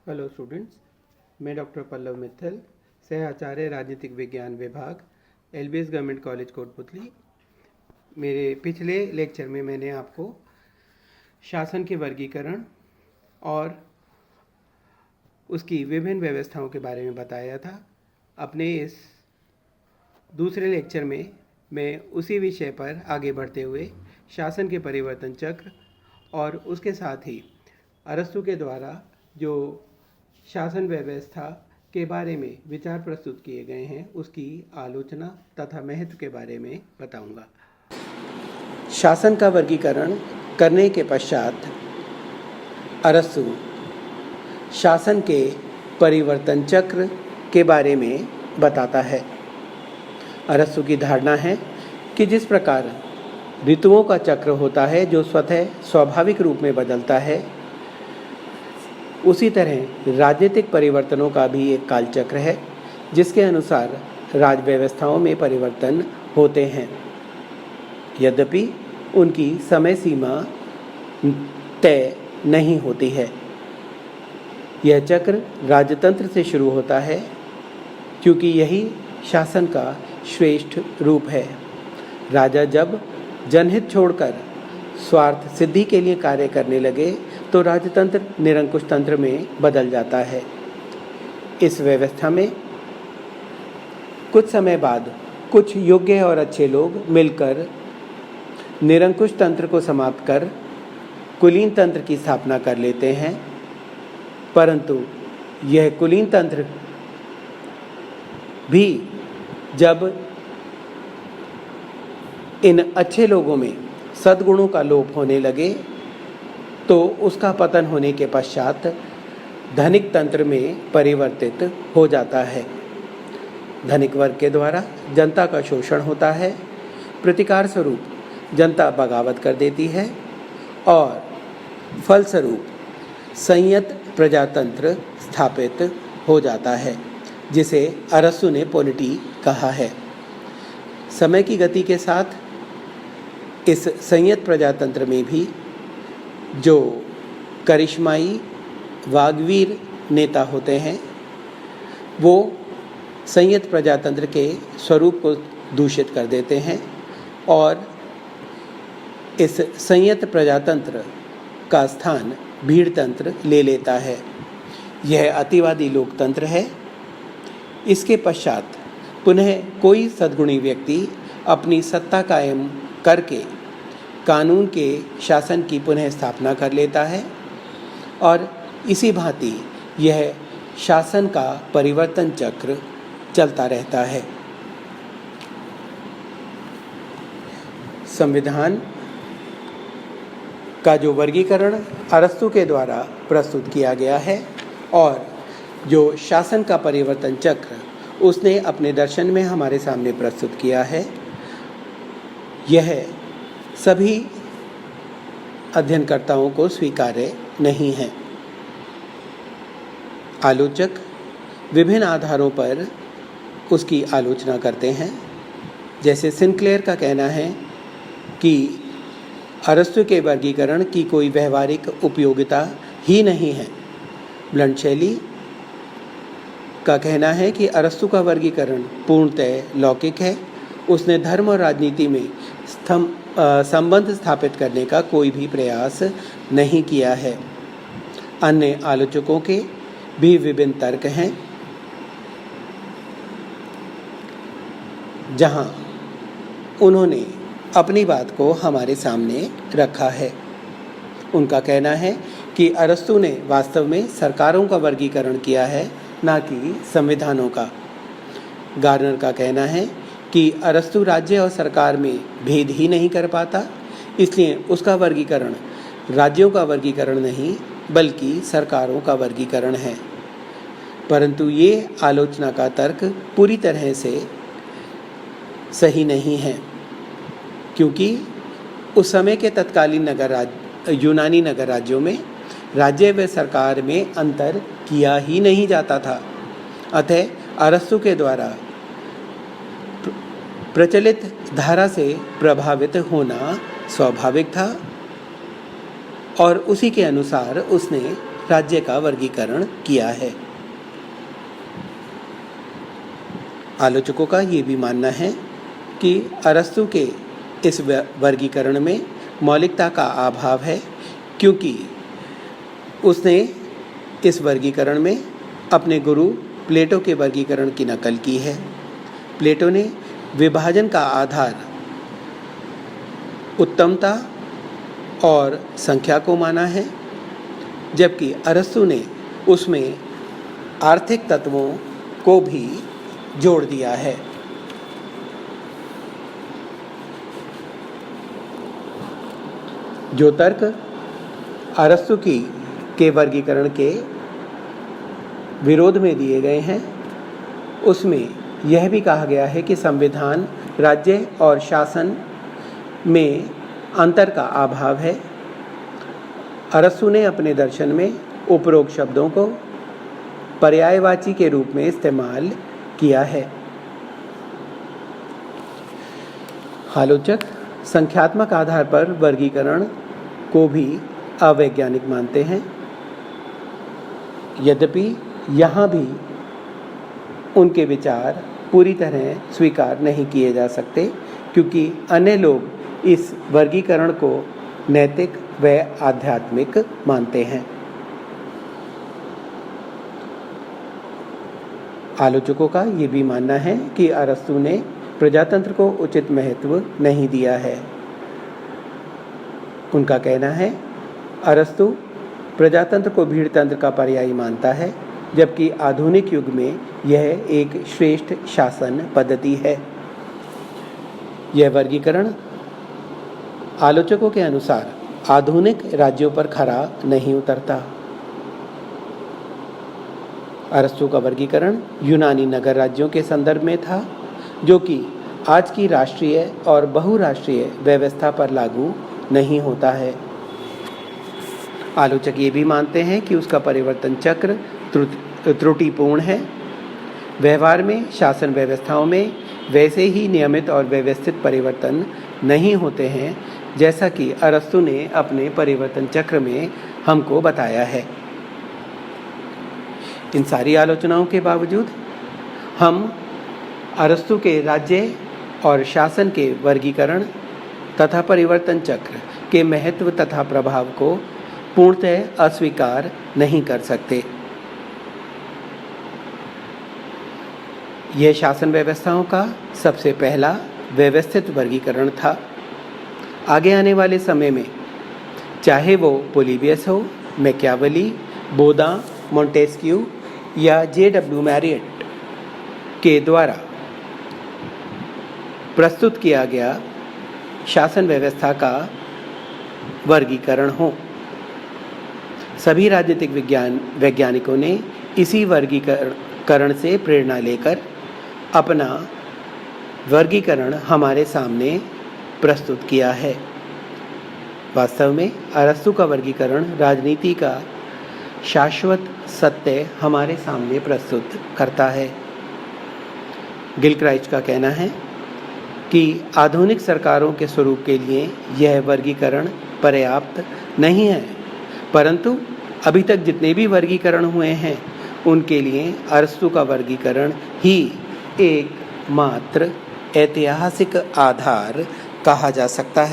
Hello students, मैं doctor Pallav Mittal, सह आचार्य राजनीतिक विज्ञान विभाग, एलबीएस गवर्नमेंट कॉलेज कोटपुतली। मेरे पिछले लेक्चर में मैंने आपको शासन के वर्गीकरण और उसकी विभिन्न व्यवस्थाओं के बारे में बताया था। अपने इस दूसरे लेक्चर में मैं उसी विषय पर आगे बढ़ते हुए शासन के परिवर्तन चक्र और उसके साथ ही अरस्तु के द्वारा जो शासन व्यवस्था के बारे में विचार प्रस्तुत किए गए हैं उसकी आलोचना तथा महत्व के बारे में बताऊंगा। शासन का वर्गीकरण करने के पश्चात अरस्तु शासन के परिवर्तन चक्र के बारे में बताता है। अरस्तु की धारणा है कि जिस प्रकार ऋतुओं का चक्र होता है जो स्वतः स्वाभाविक रूप में बदलता है, उसी तरह राजनीतिक परिवर्तनों का भी एक कालचक्र है जिसके अनुसार राज व्यवस्थाओं में परिवर्तन होते हैं। यद्यपि उनकी समय सीमा तय नहीं होती है। यह चक्र राजतंत्र से शुरू होता है क्योंकि यही शासन का श्रेष्ठ रूप है। राजा जब जनहित छोड़कर स्वार्थ सिद्धि के लिए कार्य करने लगे तो राजतंत्र निरंकुश तंत्र में बदल जाता है। इस व्यवस्था में कुछ समय बाद कुछ योग्य और अच्छे लोग मिलकर निरंकुश तंत्र को समाप्त कर कुलीन तंत्र की स्थापना कर लेते हैं, परंतु यह कुलीन तंत्र भी जब इन अच्छे लोगों में सद्गुणों का लोप होने लगे तो उसका पतन होने के पश्चात धनिक तंत्र में परिवर्तित हो जाता है। धनिक वर्ग के द्वारा जनता का शोषण होता है, प्रतिकार स्वरूप जनता बगावत कर देती है और फलस्वरूप संयत प्रजातंत्र स्थापित हो जाता है, जिसे अरस्तु ने पॉलिटी कहा है। समय की गति के साथ इस संयत प्रजातंत्र में भी जो करिश्माई वाग्वीर नेता होते हैं वो संयत प्रजातंत्र के स्वरूप को दूषित कर देते हैं और इस संयत प्रजातंत्र का स्थान भीड़तंत्र ले लेता है। यह अतिवादी लोकतंत्र है। इसके पश्चात पुनः कोई सद्गुणी व्यक्ति अपनी सत्ता कायम करके कानून के शासन की पुनः स्थापना कर लेता है और इसी भांति यह शासन का परिवर्तन चक्र चलता रहता है। संविधान का जो वर्गीकरण अरस्तु के द्वारा प्रस्तुत किया गया है और जो शासन का परिवर्तन चक्र उसने अपने दर्शन में हमारे सामने प्रस्तुत किया है, यह सभी अध्ययनकर्ताओं को स्वीकार्य नहीं है। आलोचक विभिन्न आधारों पर उसकी आलोचना करते हैं। जैसे सिंक्लेयर का कहना है कि अरस्तु के वर्गीकरण की कोई व्यवहारिक उपयोगिता ही नहीं है। ब्लंटशैली का कहना है कि अरस्तु का वर्गीकरण पूर्णतः लौकिक है। उसने धर्म और राजनीति में संबंध स्थापित करने का कोई भी प्रयास नहीं किया है। अन्य आलोचकों के भी विभिन्न तर्क हैं, जहां उन्होंने अपनी बात को हमारे सामने रखा है। उनका कहना है कि अरस्तु ने वास्तव में सरकारों का वर्गीकरण किया है, ना कि संविधानों का। गार्नर का कहना है कि अरस्तु राज्य और सरकार में भेद ही नहीं कर पाता, इसलिए उसका वर्गीकरण राज्यों का वर्गीकरण नहीं बल्कि सरकारों का वर्गीकरण है। परंतु ये आलोचना का तर्क पूरी तरह से सही नहीं है, क्योंकि उस समय के तत्कालीन यूनानी नगर राज्यों में राज्य व सरकार में अंतर किया ही नहीं जाता था। अतः अरस्तु के द्वारा प्रचलित धारा से प्रभावित होना स्वाभाविक था। और उसी के अनुसार उसने राज्य का वर्गीकरण किया है। आलोचकों का ये भी मानना है कि अरस्तु के इस वर्गीकरण में मौलिकता का अभाव है, क्योंकि उसने इस वर्गीकरण में अपने गुरु प्लेटो के वर्गीकरण की नकल की है। प्लेटो ने विभाजन का आधार उत्तमता और संख्या को माना है, जबकि अरस्तु ने उसमें आर्थिक तत्वों को भी जोड़ दिया है। जो तर्क अरस्तु के वर्गीकरण के विरोध में दिए गए हैं, उसमें यह भी कहा गया है कि संविधान राज्य और शासन में अंतर का अभाव है। अरस्तु ने अपने दर्शन में उपरोक्त शब्दों को पर्यायवाची के रूप में इस्तेमाल किया है। आलोचक संख्यात्मक आधार पर वर्गीकरण को भी अवैज्ञानिक मानते हैं। यद्यपि यहाँ भी उनके विचार पूरी तरह स्वीकार नहीं किए जा सकते, क्योंकि अन्य लोग इस वर्गीकरण को नैतिक व आध्यात्मिक मानते हैं। आलोचकों का ये भी मानना है कि अरस्तु ने प्रजातंत्र को उचित महत्व नहीं दिया है। उनका कहना है अरस्तु प्रजातंत्र को भीड़तंत्र का पर्यायी मानता है, जबकि आधुनिक युग में यह एक श्रेष्ठ शासन पद्धति है। यह वर्गीकरण आलोचकों के अनुसार आधुनिक राज्यों पर खरा नहीं उतरता। अरस्तु का वर्गीकरण यूनानी नगर राज्यों के संदर्भ में था, जो कि आज की राष्ट्रीय और बहुराष्ट्रीय व्यवस्था पर लागू नहीं होता है। आलोचक ये भी मानते हैं कि उसका परिवर्तन चक्र त्रुटिपूर्ण है। व्यवहार में शासन व्यवस्थाओं में वैसे ही नियमित और व्यवस्थित परिवर्तन नहीं होते हैं, जैसा कि अरस्तु ने अपने परिवर्तन चक्र में हमको बताया है। इन सारी आलोचनाओं के बावजूद हम अरस्तु के राज्य और शासन के वर्गीकरण तथा परिवर्तन चक्र के महत्व तथा प्रभाव को पूर्णतः अस्वीकार नहीं कर सकते। यह शासन व्यवस्थाओं का सबसे पहला व्यवस्थित वर्गीकरण था। आगे आने वाले समय में चाहे वो पोलिबियस हो, मैकियावेली, बोदा, मोंटेस्क्यू या J.W. मैरियट के द्वारा प्रस्तुत किया गया शासन व्यवस्था का वर्गीकरण हो, सभी राजनीतिक वैज्ञानिकों ने इसी वर्गीकरण से प्रेरणा लेकर अपना वर्गीकरण हमारे सामने प्रस्तुत किया है। वास्तव में अरस्तु का वर्गीकरण राजनीति का शाश्वत सत्य हमारे सामने प्रस्तुत करता है। गिलक्राइस्ट का कहना है कि आधुनिक सरकारों के स्वरूप के लिए यह वर्गीकरण पर्याप्त नहीं है, परंतु अभी तक जितने भी वर्गीकरण हुए हैं उनके लिए अरस्तु का वर्गीकरण ही एक मात्र ऐतिहासिक आधार कहा जा सकता है।